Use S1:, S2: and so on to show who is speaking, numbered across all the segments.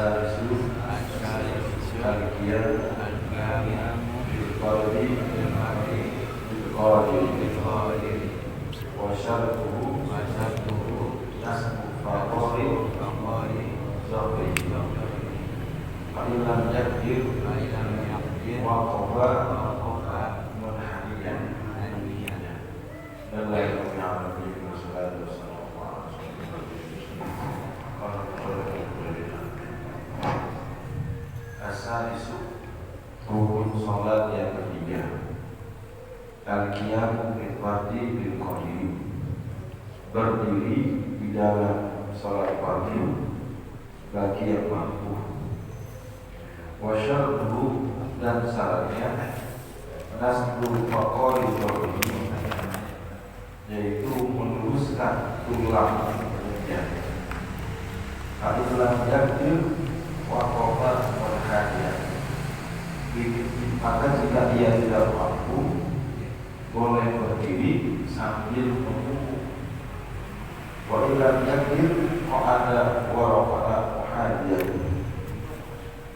S1: Asalisu Al-Qiyam Bil-Qadri Bil-Qadri Wa syartuhu Nasbu Faqari Zahri Fa'ilam yakdir Wa qoba Munhaniyan Dan lain Nabi Sallallahu Alaihi Asalisu rukun salat yang ketiga Al-Qiyamu bil-Fardi bil-Qadri berdiri di dalam salat fardu bagi yang mampu. Wa syartuhu dan syaratnya nasbul faqari dzahiri yaitu meluruskan tulang perutnya. Al-Islam yakdir wa qoba munhaniyan. Maka jika ia tidak mampu boleh berdiri sambil membungkuk. Wa ilam yakdir qa'ada wa rafa'a muhadiyan.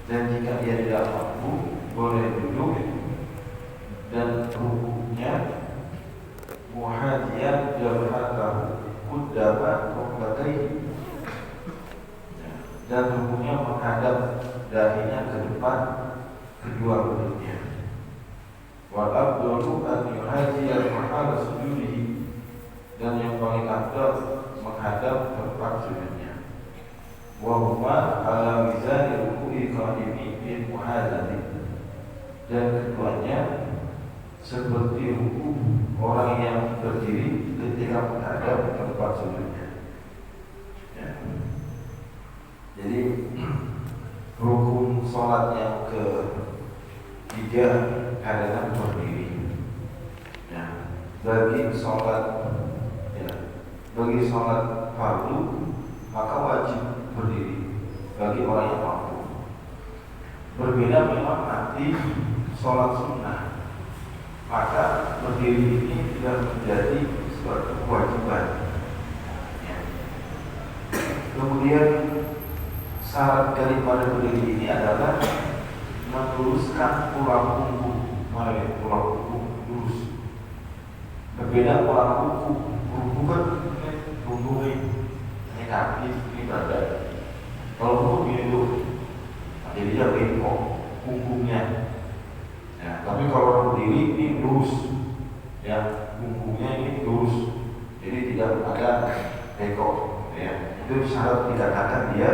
S1: Dan jika ia tidak mampu boleh duduk dan rukuknya muhadiyan jabhatahu qudama rukbatayhi, dan rukuknya menghadap dahinya ke depan kedua lututnya. Wal afdalu an yuhadiya mahala sujudihi, dan yang paling afdal menghadap tempat sujudnya. Wa huma ala mizani ruku'i qadimi bin muhadzati, dan keduanya seperti ruku orang yang berdiri ketika menghadap tempat sujudnya. Ya. Jadi rukun sholat yang ketiga adalah berdiri. Ya. Bagi sholat fardu maka wajib berdiri bagi orang yang mampu. Berbeda memang nanti sholat sunnah, maka berdiri ini tidak menjadi suatu kewajiban. Ya. Kemudian syarat daripada berdiri ini adalah meluruskan tulang punggung, tulang punggung lurus. Berbeda tulang punggung, punggung kan punggung ini kaki, ini badan. Kalau punggung ini tuh, jadi dia bengkok punggungnya. Ya, tapi kalau berdiri ini lurus, ya punggungnya ini lurus, jadi tidak ada bengkok. Ya, itu syarat dikatakan dia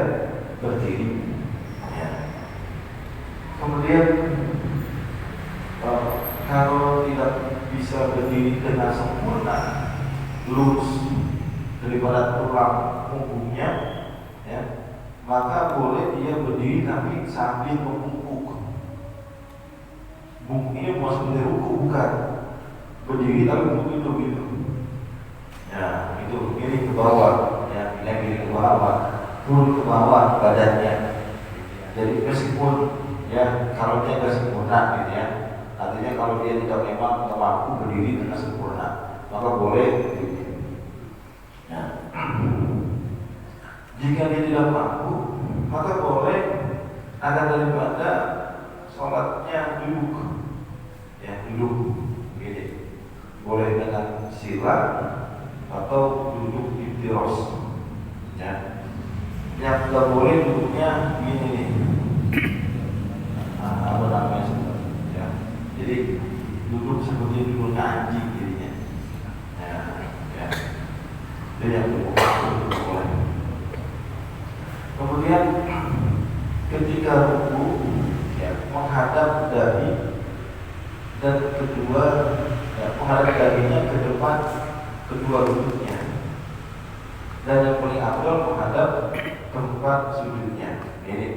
S1: berdiri. Ya. Kemudian kalau tidak bisa berdiri dengan sempurna, lurus daripada tulang punggungnya, ya, maka boleh dia berdiri tapi sambil membungkuk. Bungkuk ini mau seperti ruku bukan, berdiri tapi bungkuk itu gitu. Ya, itu miring ke bawah, ya, miring ke bawah, turun ke bawah badannya. Jadi meskipun ya kalau dia nggak sempurna gitu ya, artinya kalau dia tidak memang mampu berdiri dengan sempurna, maka boleh gitu. Ya. Jika dia tidak mampu, maka boleh akan daripada sholatnya duduk, ya duduk, gitu. Boleh dengan sila atau duduk iftiros, ya. Yang tidak boleh duduknya gini nih, apa namanya seperti, ya. Jadi duduk seperti duduknya anjing jadinya, ya, ya. Itu yang boleh. Kemudian ketika ruku, ya, menghadap dahi, dan kedua, ya, menghadap dahinya ke depan kedua lututnya, dan yang paling afdal menghadap tempat sujudnya. Ini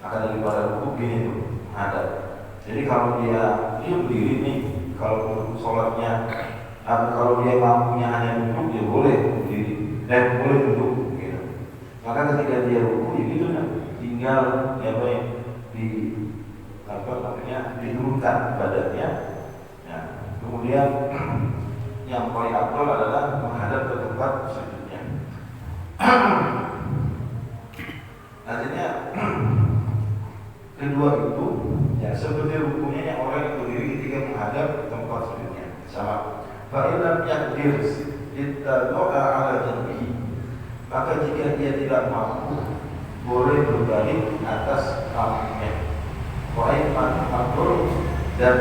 S1: akan daripada ruku gini tuh menghadap. Jadi kalau dia berdiri nih, kalau sholatnya, kalau dia mampunya hanya duduk, dia boleh berdiri dan boleh duduk. Maka ketika dia ruku ya gitu kan, tinggal ya di diturunkan badannya. Ya. Kemudian yang paling afdal adalah menghadap ke tempat sujudnya. Artinya kedua itu ya seperti rukunya yang orang yang berdiri ketika menghadap tempat sujudnya sama. Fa'ilam yakdir doa ala jambihi, maka jika dia tidak mampu boleh berbalik atas kakinya. Wa'aiman abdur dan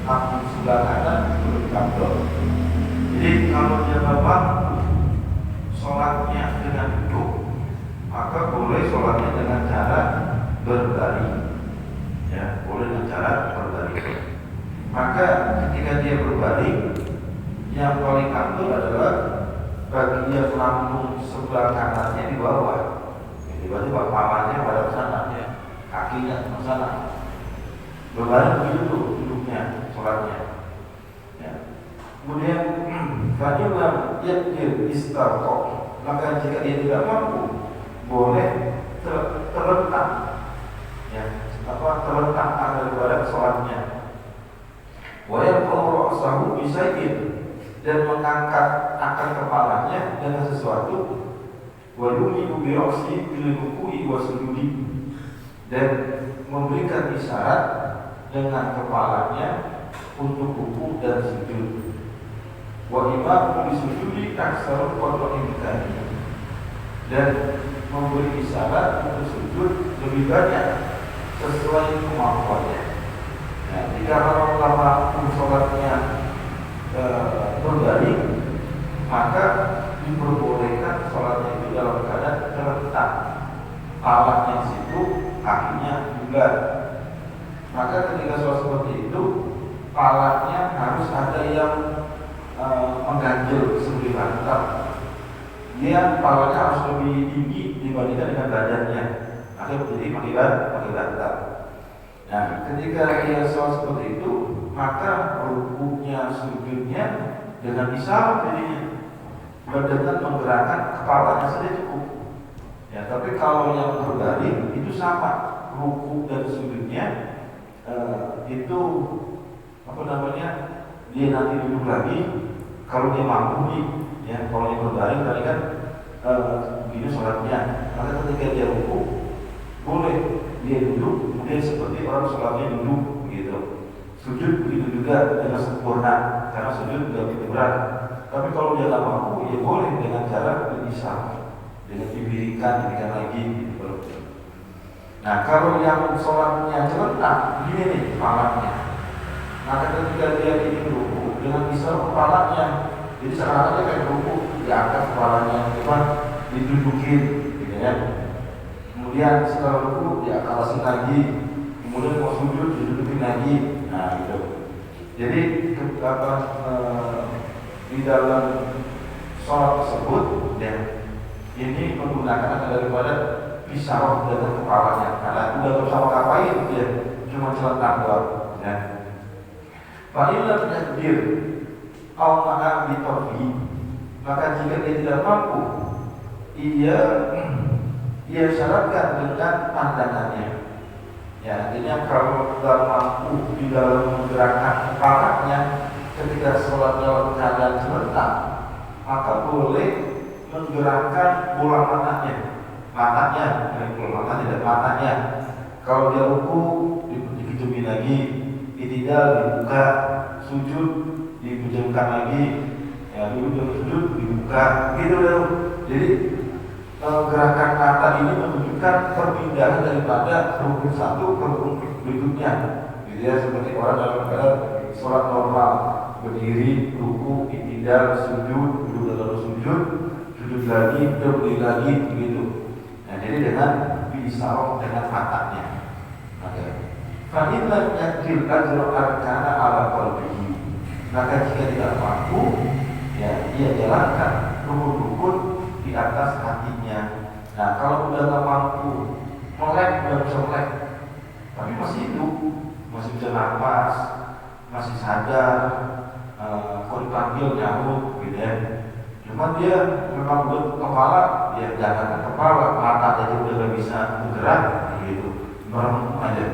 S1: aku sebelah kanan berkabel. Jadi kalau dia mampu sholatnya dengan duduk, maka boleh sholatnya dengan cara berbaring. Ya, boleh dengan cara berbaring. Maka ketika dia berbaring, yang paling afdal adalah bagi dia melambung sebelah kanannya di bawah. Jadi berarti pamannya pada sana, ya, kakinya ke sana. Berbaring begitu duduknya, sholatnya. Ya. Kemudian fadilah yakdir istarqo, maka jika dia tidak mampu boleh terletak, ya, terletak daripada sholatnya. Wa yarfa'u ra'sahu bisayyin, dan mengangkat akan kepalanya dengan sesuatu. Wa yumidu bi ra'si bil ruku'i wa sujudi, dan memberikan isyarat dengan kepalanya untuk ruku dan sujud. Wa imamu bi sujudi aksarul qadri, dan memberi isyarat untuk sujud lebih banyak sesuai kemampuannya. Nah, jika lama sholatnya berbaring, maka diperbolehkan sholatnya itu dalam keadaan terletak, palanya di situ, kakinya bulat. Maka ketika sholat seperti itu, palanya harus ada yang mengganjel sebelah bantal. Dia palanya harus lebih tinggi dibandingkan dengan badannya, akhirnya menjadi pakai bantal. Nah, ketika dia sholat seperti itu, maka rukuknya, sujudnya dengan isyarat jadinya, dengan menggerakkan kepalanya saja cukup. Ya, tapi kalau yang berbaring itu sama, rukuk dan sujudnya itu dia nanti duduk lagi kalau dia mampu nih, ya. Kalau dia berbaring tadi kan begini sholatnya, maka ketika dia rukuk boleh dia duduk, kemudian seperti orang sholatnya duduk begitu. Sujud begitu juga dengan sempurna, karena sujud juga begitu berat. Tapi kalau dia tak mampu, ya boleh dengan cara berpisah, dengan diberikan lagi gitu. Nah, kalau yang sholatnya celentak, begini nih kepalanya, maka ketika dia ingin ruku dengan pisah kepalanya, jadi sekarang dia kayak ruku, diangkat kepalanya, cuma didudukin, gitu ya. Kemudian setelah ruku dia akalasin lagi, kemudian mau sujud didudukin lagi. Nah, gitu. Jadi di dalam sholat tersebut, ya, ini menggunakan daripada pisau dengan kepalanya, karena udah bersama ngapain dia cuma celentak doang, ya. Fa'illah takdir au ma'a bitorfi, maka jika dia tidak mampu, ia syaratkan dengan pandangannya. Ya, artinya kalau tidak mampu di dalam menggerakkan kepalanya ketika sholat dalam keadaan serentak, maka boleh menggerakkan bola matanya, tidak matanya. Kalau dia ruku dikejumin lagi, itidal dibuka, sujud dipejamkan lagi, ya, duduk sujud dibuka, gitu loh. Jadi gerakan mata ini menunjukkan perpindahan daripada rukun satu ke rukun berikutnya, gitu ya, seperti orang dalam keadaan sholat normal, berdiri, ruku, itidal, sujud, duduk dalam sujud lagi, berdiri lagi, begitu. Nah, jadi dengan bisarok dengan matanya. Fa'illah yakdir ajro arkana ala qalbihi, maka jika tidak mampu, ya, dia jalankan rukun-rukun di atas hatinya. Nah, kalau udah nggak mampu, udah bisa melek, tapi masih hidup, masih bisa nafas, masih sadar, kalau dipanggil nyamuk, gitu ya. Cuma dia memang buat kepala, dia jangan kepala, mata aja udah nggak bisa bergerak, gitu, merem aja.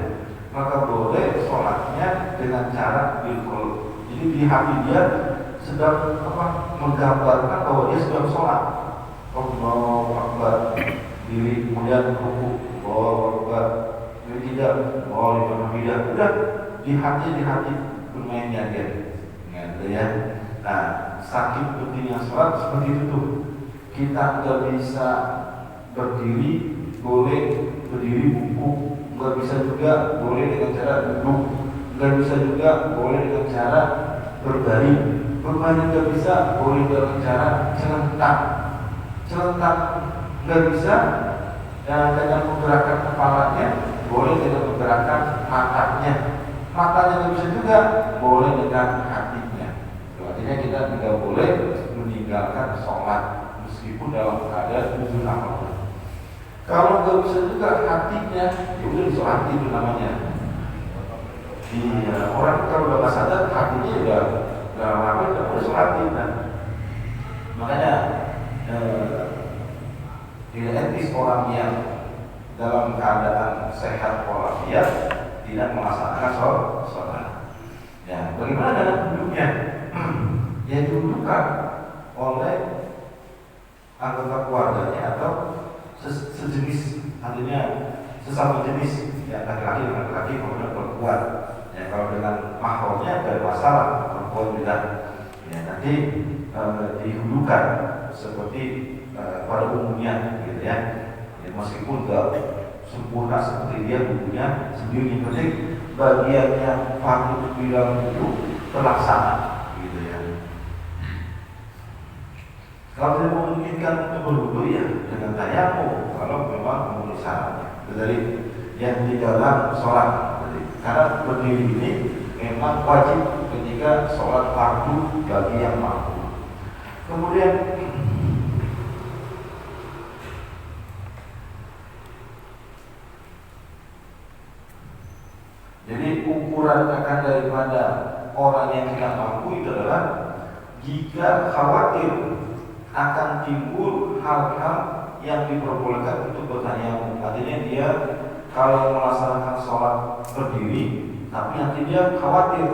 S1: Maka boleh sholatnya dengan cara bilkul. Jadi di hati dia sedang menggambarkan bahwa dia sedang sholat. Allahu Akbar, berdiri kemudian ruku, jadi tidak tidak udah di hati bermainnya dia, gitu ya. Nah, sakit pentingnya sholat seperti itu tuh. Kita nggak bisa berdiri, boleh berdiri bungkuk, nggak bisa juga boleh dengan cara duduk, nggak bisa juga boleh dengan cara berbaring nggak bisa, boleh dengan cara celentang nggak bisa, dan dengan menggerakkan kepalanya, boleh dengan menggerakkan matanya nggak bisa juga, boleh dengan hatinya. Artinya kita tidak boleh meninggalkan sholat meskipun dalam keadaan uzur apapun. Kalau nggak bisa juga hatinya, ya udah disolati itu namanya. Iya, orang kalau udah nggak sadar hatinya udah apa udah boleh sholatin. Makanya tidak etis orang yang dalam keadaan sehat walafiat tidak melaksanakan sholat. Ya, bagaimana dengan duduknya? Ya dudukkan oleh anggota keluarganya atau sejenis, artinya sesama jenis, ya laki-laki dengan laki-laki, kemudian perempuan. Ya kalau dengan mahramnya ada masalah, perempuan tidak. Ya nanti dihulukan seperti pada umumnya, gitu ya. Ya meskipun tidak sempurna seperti dia dulunya sendiri, yang penting bagian yang patut bilang itu terlaksana, gitu ya. Kalau tidak memungkinkan untuk berwudu ya dengan tayamum, kalau memang memenuhi syaratnya. Dari yang di dalam sholat, karena berdiri ini memang wajib ketika sholat fardu bagi yang mampu. Kemudian jadi ukuran akan daripada orang yang tidak mampu itu adalah jika khawatir akan timbul hal-hal yang diperbolehkan untuk bertayamum. Artinya dia kalau melaksanakan sholat berdiri, tapi nanti dia khawatir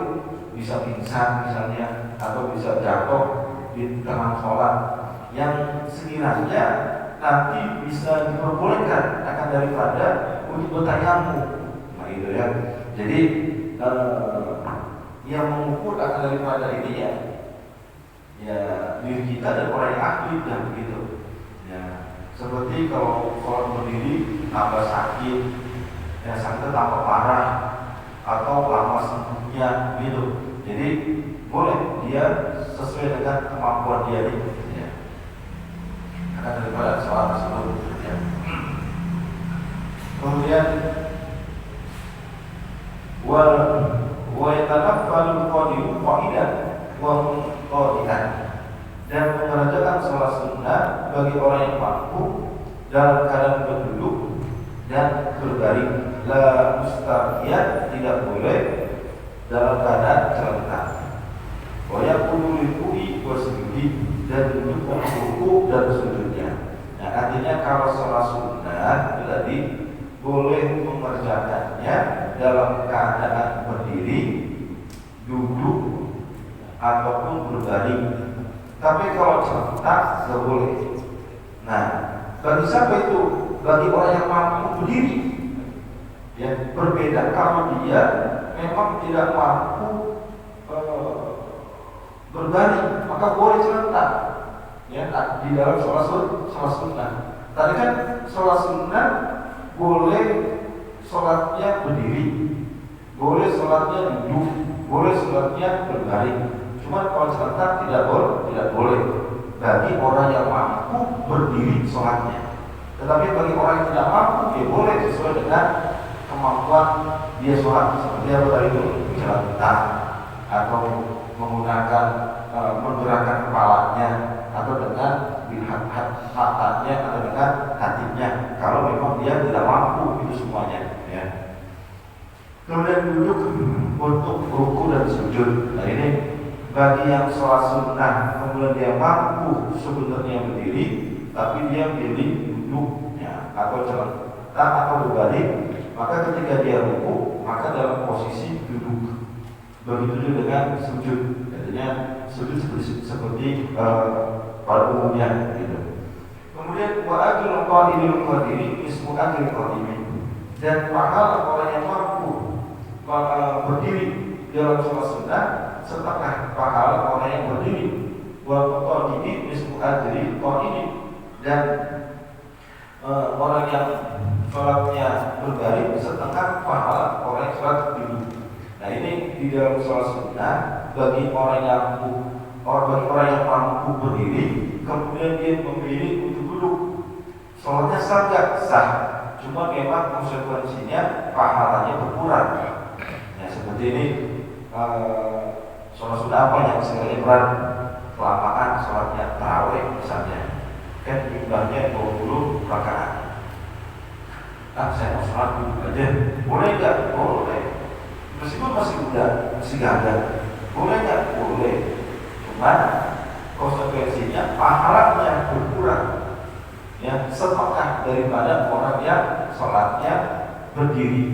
S1: bisa pingsan misalnya, atau bisa jatuh di tengah sholat, yang sekiranya nanti bisa diperbolehkan akan daripada untuk bertayamum. Nah itu ya. Jadi yang mengukur akan daripada ini ya diri kita dan orang yang ahli dan begitu. Ya, seperti kalau sholat berdiri tambah sakit, ya sakitnya tambah parah atau lama sembuhnya gitu. Jadi boleh dia sesuai dengan kemampuan dia gitu ya. Akan daripada sholat tersebut. Ya. Kemudian wa yatanaffalu qadiru qaidan wa qaidan, dan mengerjakan sholat sunnah bagi orang yang mampu dalam keadaan berduduk dan berbaring, la mustaqiyat, tidak boleh dalam keadaan celentang. Wa yaqulu lil-ruku'i wa sujudi, dan duduk ruku dan sujudnya. Nah, artinya kalau sholat sunnah tadi boleh mengerjakannya dalam keadaan berdiri, duduk ataupun berbaring. Tapi kalau celentang tidak boleh. Nah, bagi siapa itu? Bagi orang yang mampu berdiri. Ya, berbeda kalau dia memang tidak mampu berbaring, maka boleh celentang. Ya, di dalam sholat sunnah. Tadi kan sholat sunnah boleh sholatnya berdiri, boleh sholatnya duduk, boleh sholatnya berbaring. Cuma kalau celentang tidak boleh bagi orang yang mampu berdiri sholatnya. Tetapi bagi orang yang tidak mampu, dia boleh sesuai dengan kemampuan dia sholat. Seperti apa tadi itu, celentang atau menggunakan menggerakkan kepalanya, atau dengan melihat matanya, atau dengan hatinya. Kalau memang dia tidak mampu itu semuanya. Ya. Kemudian duduk untuk ruku dan sujud. Nah ini bagi yang sholat sunnah, kemudian dia mampu sebenarnya berdiri, tapi dia pilih duduknya atau celentang atau berbalik, maka ketika dia ruku, maka dalam posisi duduk. Begitu juga dengan sujud, artinya sujud seperti pada umumnya gitu. Kemudian wa ajrul qa'imil qadiri ismu ajril qadimin. Dan pahala orang yang mampu berdiri dalam sholat sunnah setengah pahala orang yang berdiri. Wal qadimi ismu ajril qadimi. Dan orang yang sholatnya berbaring setengah pahala orang yang sholat duduk. Nah ini di dalam sholat sunnah bagi orang yang mampu berdiri, kemudian dia memilih untuk duduk, sholatnya sah nggak? Sah. Cuma memang konsekuensinya pahalanya berkurang. Ya seperti ini sholat sunnah apa yang sekali berat kelamaan sholatnya tarawih misalnya, kan jumlahnya 20 rakaat. Saya mau sholat dulu aja, boleh nggak? Boleh. Meskipun masih muda, masih gagah, boleh nggak? Boleh. Cuma konsekuensinya pahalanya berkurang, ya setengah daripada orang yang sholatnya berdiri.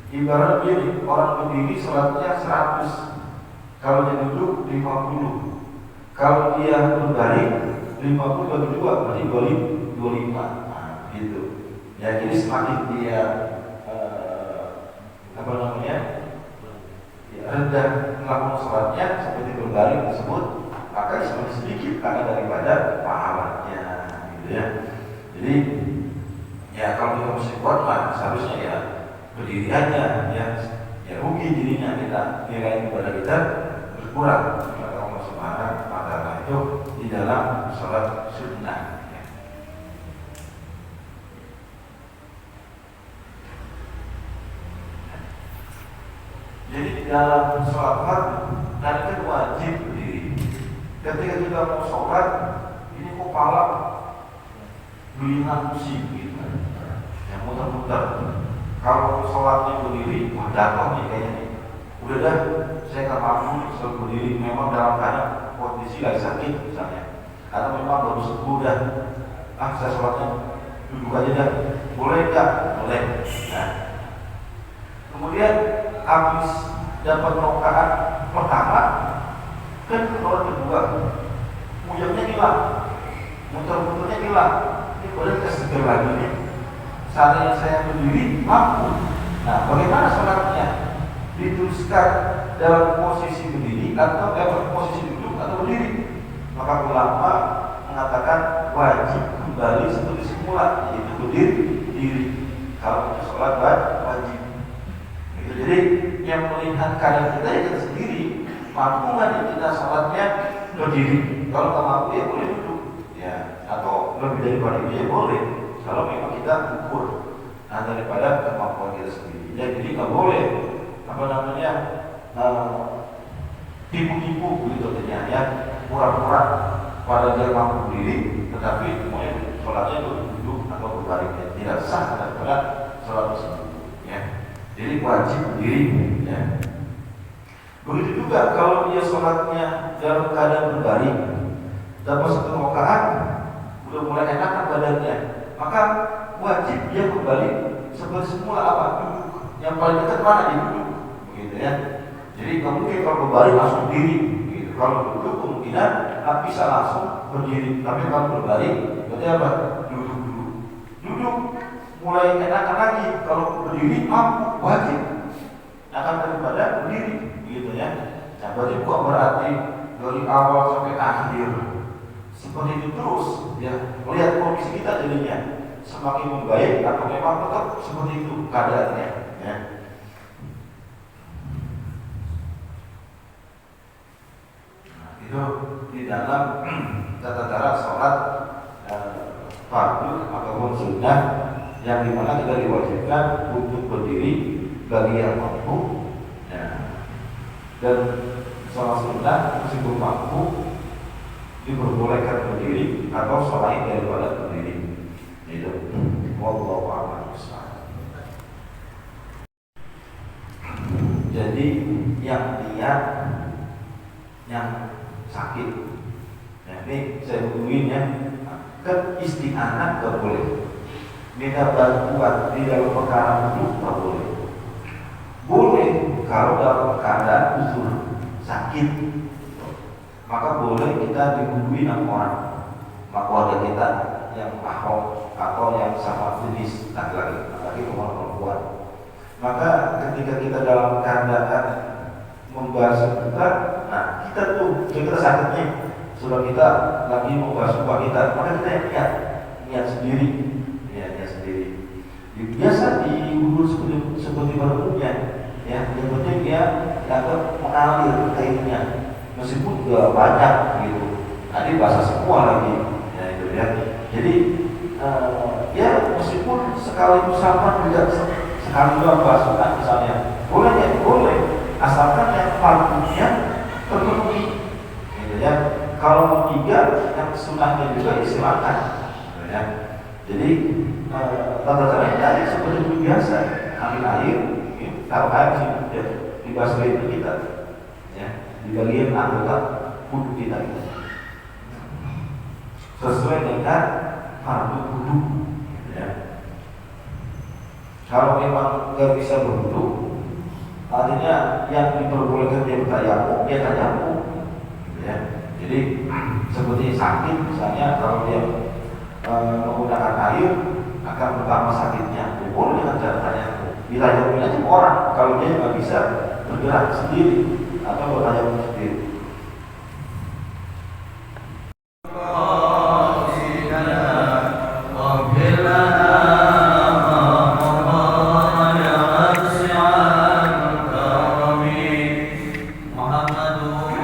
S1: Ibarat begini, orang berdiri sholatnya 100, kalau dia duduk 50, kalau dia berbaring 50 bagi 2 berarti 25. Nah, gitu. Ya jadi semakin dia rendah melakukan sholatnya seperti berbaring tersebut, maka semakin sedikit karena daripada pahalanya, gitu ya. Jadi ya kalau kita masih kuat mah seharusnya ya berdiri aja, ya rugi dirinya kita, nilai ibadah kita berkurang kepada Allah Subhanahu wa Ta'ala itu di dalam sholat sunnah. Jadi dalam sholat fardu kan wajib berdiri. Ketika kita mau sholat, ini kepala gelingan pusing gitu, yang muter-muter. Kalau sholatnya berdiri, wah jatuh nih kayaknya. Udah dah, saya nggak mampu selalu berdiri. Memang dalam keadaan kondisi lagi sakit misalnya, atau memang baru sembuh dah. Saya sholatnya duduk aja dah. Boleh nggak? Boleh. Nah, kemudian habis dapat rakaat pertama, kan kalau kedua puyengnya hilang, muter-muternya hilang. Ini boleh kita seger lagi nih. Saat saya berdiri mampu. Nah, bagaimana sholatnya? Diteruskan dalam posisi berdiri atau posisi duduk atau berdiri? Maka ulama mengatakan wajib kembali seperti semula, yaitu berdiri. Kalau itu sholat wajib. Jadi yang melihat keadaan kita ya kita sendiri, mampu nggak kita sholatnya berdiri? Kalau nggak mampu ya boleh duduk, ya atau lebih daripada itu ya boleh. Kalau memang kita ukur daripada kemampuan kita sendiri, ya, jadi nggak boleh tipu-tipu gitu ternyata ya, pura-pura pada dia mampu berdiri, tetapi semuanya sholatnya duduk atau berbaring, tidak sah daripada sholat tersebut. Jadi wajib berdiri, ya. Begitu juga kalau dia sholatnya dalam keadaan berbaring, dapat satu rakaat, udah mulai enak badannya, maka wajib dia kembali seperti semula apa? Duduk. Yang paling dekat mana? Dia duduk, begitu ya. Jadi nggak mungkin kalau berbaring langsung berdiri, gitu. Kalau duduk kemungkinan bisa langsung berdiri, tapi kalau berbaring berarti apa? Duduk dulu. Duduk mulai enakan lagi, kalau berdiri mampu wajib akan daripada berdiri, gitu ya. Nah, berarti bukan berarti dari awal sampai akhir seperti itu terus, ya. Melihat kondisi kita jadinya semakin membaik atau memang tetap seperti itu keadaannya, ya. Nah, itu di dalam tata cara sholat fardu ataupun sunnah, yang dimana kita diwajibkan untuk berdiri bagi yang mampu, ya. Dan sholat sunnah meskipun mampu diperbolehkan berdiri atau selain daripada berdiri. Itu wallahu a'lam bishawab. Jadi yang niat yang sakit, nah, ini saya hubungin ya, kan isti'anah gak boleh, minta bantuan di dalam perkara itu tak boleh. Boleh kalau dalam keadaan uzur sakit, maka boleh kita dihubungi sama orang, sama keluarga kita, yang mahram atau yang sama jenis laki-laki maupun perempuan. Maka ketika kita dalam keadaan membasuh kita, nah kita sakit nih, sudah kita lagi membasuh kita, maka kita niat sendiri, niat sendiri. Biasa di wudhu seperti pada umumnya, ya, yang penting dia dapat mengalir airnya, meskipun juga banyak gitu. Nanti basah semua lagi, ya itu ya. Jadi ya meskipun sekali usapan tidak sekali dua basuhan misalnya, boleh, asalkan yang fardunya terpenuhi, gitu ya. Kalau mau 3, yang sunnahnya juga silakan, gitu ya. Jadi tata caranya tadi seperti biasa, ambil air, taruh air sini, ya, dibasuhin kita, ya, di bagian anggota wudhu kita itu, sesuai dengan fardu wudhu, ya. Kalau memang nggak bisa berwudhu, artinya yang diperbolehkan dia bertayamum, dia tayamum, ya. Jadi seperti sakit misalnya, kalau dia menggunakan air akan bertambah sakitnya, boleh dengan cara tayamum. Ditayamumin aja orang kalau dia nggak bisa bergerak sendiri atau bertayamum sendiri.
S2: Muhammadu